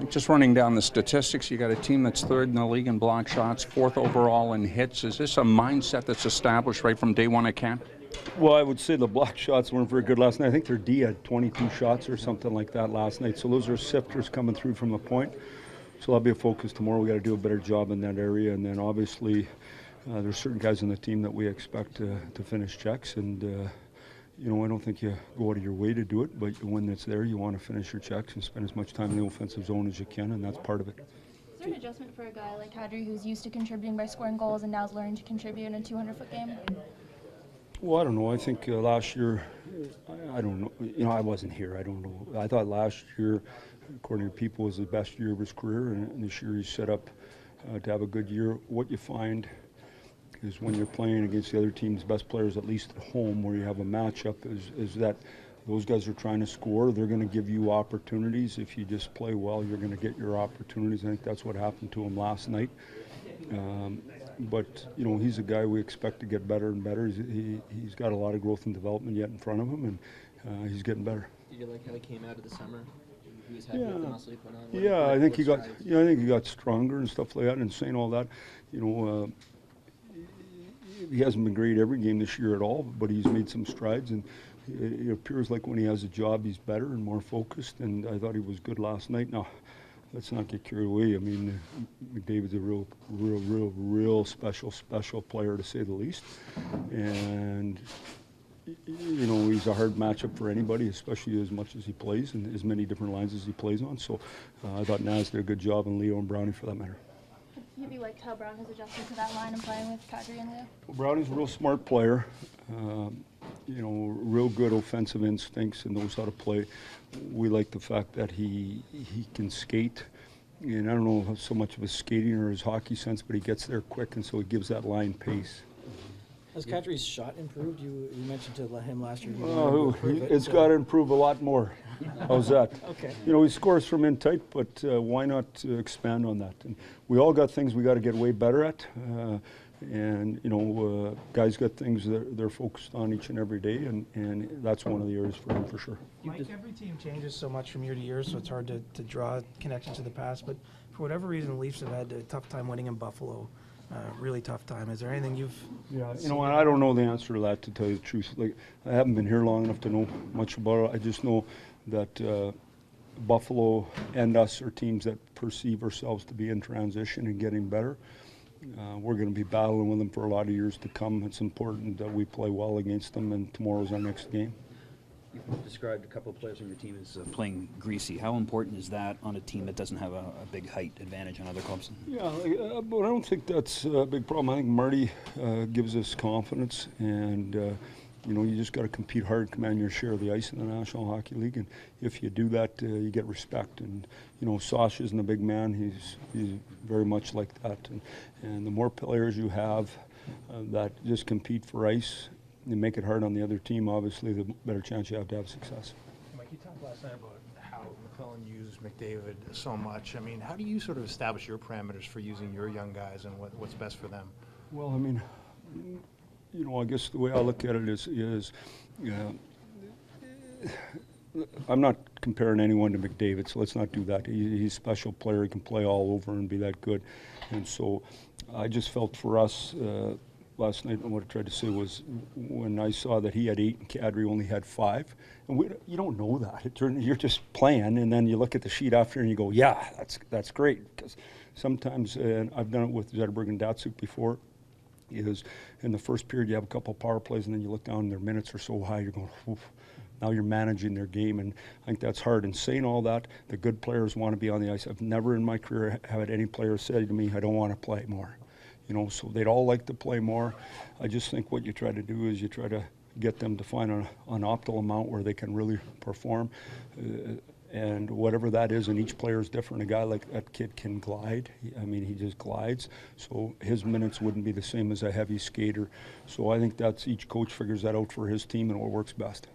Just running down the statistics, you got a team that's third in the league in block shots, fourth overall in hits. Is this a mindset that's established right from day one at camp? Well, I would say the block shots weren't very good last night. I think their D had 22 shots or something like that last night. So those are sifters coming through from the point. So that'll be a focus tomorrow. We got to do a better job in that area. And then obviously there's certain guys on the team that we expect to finish checks. And, I don't think you go out of your way to do it. But when it's there, you want to finish your checks and spend as much time in the offensive zone as you can. And that's part of it. Is there an adjustment for a guy like Kadri who's used to contributing by scoring goals and now is learning to contribute in a 200-foot game? Well, I don't know. I think last year, I don't know. I wasn't here. I don't know. I thought last year, according to people, was the best year of his career, and this year he's set up to have a good year. What you find is when you're playing against the other team's best players, at least at home, where you have a matchup, is that those guys are trying to score. They're going to give you opportunities. If you just play well, you're going to get your opportunities. I think that's what happened to him last night. But he's a guy we expect to get better and better. He's got a lot of growth and development yet in front of him, and he's getting better. Did you like how he came out of the summer? He was happy with the muscle he put on. Yeah, I think he got stronger and stuff like that. And saying all that, he hasn't been great every game this year at all, but he's made some strides, and it appears like when he has a job, he's better and more focused. And I thought he was good last night. Now, let's not get carried away. I mean, McDavid's a real special player, to say the least. And, he's a hard matchup for anybody, especially as much as he plays and as many different lines as he plays on. So I thought Naz did a good job, and Leo and Brownie for that matter. Have you liked how Brown has adjusted to that line and playing with Kadri and Leo? Well, Brownie's a real smart player. Real good offensive instincts and knows how to play. We like the fact that he can skate. And I don't know so much of his skating or his hockey sense, but he gets there quick, and so he gives that line pace. Has Kadri's shot improved? You mentioned to him last year. It's got to improve a lot more. How's that? Okay. He scores from in tight, but why not expand on that? And we all got things we got to get way better at. Guys got things that they're focused on each and every day, and that's one of the areas for him for sure. Mike, every team changes so much from year to year, so it's hard to draw connections to the past. But for whatever reason, the Leafs have had a tough time winning in Buffalo. Really tough time. Is there anything you've? Yeah, I don't know the answer to that, to tell you the truth. Like, I haven't been here long enough to know much about it. I just know that Buffalo and us are teams that perceive ourselves to be in transition and getting better. We're going to be battling with them for a lot of years to come. It's important that we play well against them, and tomorrow's our next game. You've described a couple of players on your team as playing greasy. How important is that on a team that doesn't have a big height advantage on other clubs? Yeah, but I don't think that's a big problem. I think Marty gives us confidence, and you just got to compete hard, command your share of the ice in the National Hockey League, and if you do that, you get respect. And Sasha isn't a big man; he's very much like that. And the more players you have that just compete for ice, and make it hard on the other team, obviously, the better chance you have to have success. Mike, you talked last night about how McClellan used McDavid so much. I mean, how do you sort of establish your parameters for using your young guys and what's best for them? Well, I mean, I guess the way I look at it is I'm not comparing anyone to McDavid, so let's not do that. He's a special player. He can play all over and be that good. And so I just felt for us, last night, what I tried to say was when I saw that he had 8 and Kadri only had 5, and you don't know that. You're just playing, and then you look at the sheet after and you go, yeah, that's great. Because sometimes, and I've done it with Zetterberg and Datsuk before, is in the first period you have a couple of power plays and then you look down and their minutes are so high, you're going, oof. Now you're managing their game, and I think that's hard. And saying all that, the good players want to be on the ice. I've never in my career had any player say to me, I don't want to play more. So they'd all like to play more. I just think what you try to do is you try to get them to find an optimal amount where they can really perform. And whatever that is, and each player is different. A guy like that kid can glide. He just glides. So his minutes wouldn't be the same as a heavy skater. So I think that's each coach figures that out for his team and what works best.